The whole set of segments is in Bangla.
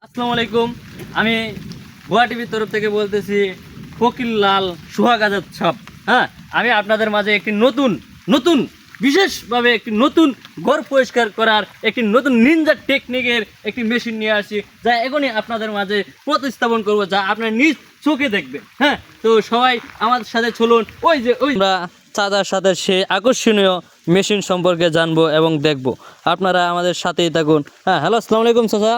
আসসালামু আলাইকুম। আমি ভুয়া টিভির তরফ থেকে বলতেছি ফকির লাল সোহাগ আজাদ সাহেব। হ্যাঁ, আমি আপনাদের মাঝে একটি নতুন নতুন বিশেষভাবে একটি নতুন ঘর পরিষ্কার করার একটি নতুন নিনজা টেকনিকের একটি মেশিন নিয়ে আসি, যা এখনই আপনাদের মাঝে প্রতিস্থাপন করব, যা আপনার নিজ চোখে দেখবেন। হ্যাঁ, তো সবাই আমাদের সাথে চলুন। আমরা চাঁদার সাথে সেই আকর্ষণীয় মেশিন সম্পর্কে জানবো এবং দেখবো। আপনারা আমাদের সাথেই থাকুন। হ্যাঁ, হ্যালো, আসসালামু আলাইকুম চাচা।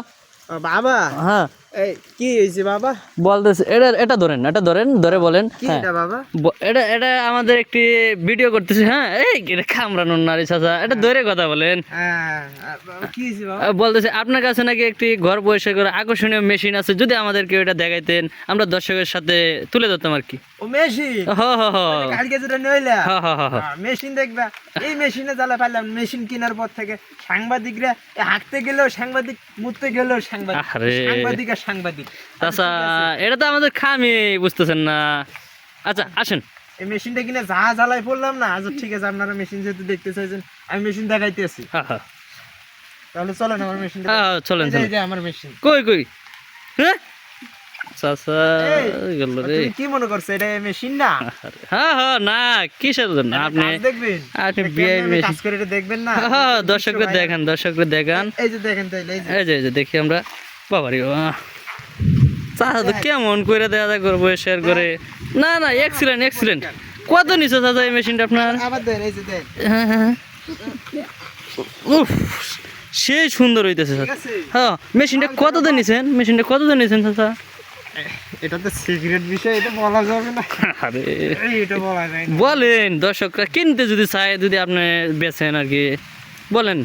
বাবা, হ্যাঁ, এই কি হয়েছে বাবা? বলতেছে এটা ধরেন, ধরে বলেন। কি হ্যাঁ, এটা বাবা? এটা আমাদের একটি ভিডিও করতেছে। হ্যাঁ, এই এটা কামড়ানোর নারী চাচা, এটা ধরে কথা বলেন। হ্যাঁ, বাবা, কি হয়েছে বাবা? বলতেছে আপনার কাছে নাকি একটি ঘর পরিষ্কার করার আকর্ষণীয় মেশিন আছে, যদি আমাদেরকে ওটা দেখাইতেন আমরা দর্শকের সাথে তুলে ধরতাম আর কি। ও মেশিন, হ হ হ কালকে যেটা নইলা হ হ হ। মেশিন দেখবা, এই মেশিনে জ্বালা পাইলাম। মেশিন কেনার পর থেকে সাংবাদিকরা হাঁটতে গেলেও সাংবাদিক, মুততে গেলেও সাংবাদিক, আরে। সাংবাদিক আর সাংবাদিক। চাচা, এটা তো আমাদের খামি, বুঝতেছেন না? আচ্ছা আসেন। এই মেশিনটা কিনে যা জ্বালাই পড়লাম না। আচ্ছা ঠিক আছে, আপনারা মেশিন যেহেতু দেখতে চাইছেন, আমি মেশিন দেখাইতেছি। হ্যাঁ হ্যাঁ তাহলে চলেন আমার মেশিন। হ্যাঁ, চলেন চলেন। এই যে আমার মেশিন। কই হ্যাঁ চাচা, গেল রে। তুমি কি মনে করছো এটা মেশিন না? হ্যাঁ হ্যাঁ, না কিসের জন্য আপনি কাজ দেখবেন, আপনি এটা বিয়ে কেমনে আমি কাজ করে এটা দেখবেন না? হ্যাঁ, দর্শকরা দেখান। এই যে দেখেন তাইলে, এই যে এই যে দেখি আমরা। বাবারি চাচা তো কেমন করে দেখা করবো শেয়ার করে। না এক্সিলেন্ট। কত নিচে চাচা এই মেশিনটা আপনার? আবার দেন, এই যে দেন। হ্যাঁ। উফ, সেই সুন্দর হইতেছে ঠিক চাচা। আছে? হ্যাঁ, মেশিনটা কত দিয়ে নিছেন চাচা? এটা তো সিক্রেট বিষয়, এটা বলা যাবে না। আরে এটা বলা যায় না। বলেন, দর্শকরা কিনতে যদি চায়, যদি আপনি বেচেন আর কি, বলেন।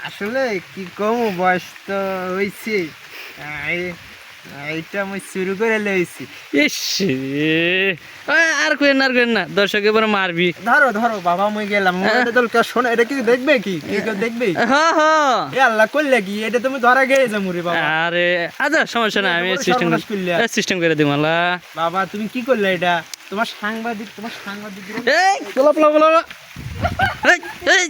আসলে কি কম, বয়স তো হইছে। এইটা আমি শুরু করে লইছি। ইস আর কইেন না, দর্শক এবার মারবি। ধরো ধরো বাবা, মই গেলাম। এটা তো কেউ শোনে, এটা কি দেখবে? কি কেউ দেখবে? হ্যাঁ হ্যাঁ। এ আল্লাহ করলে কি, এটা তুমি ধরা গিয়ে যাবো রে বাবা। আরে আচ্ছা, সমস্যা না, আমি সিস্টেম করে দিব। আল্লাহ বাবা, তুমি কি করলে এটা? তোমার সাংবাদিক এই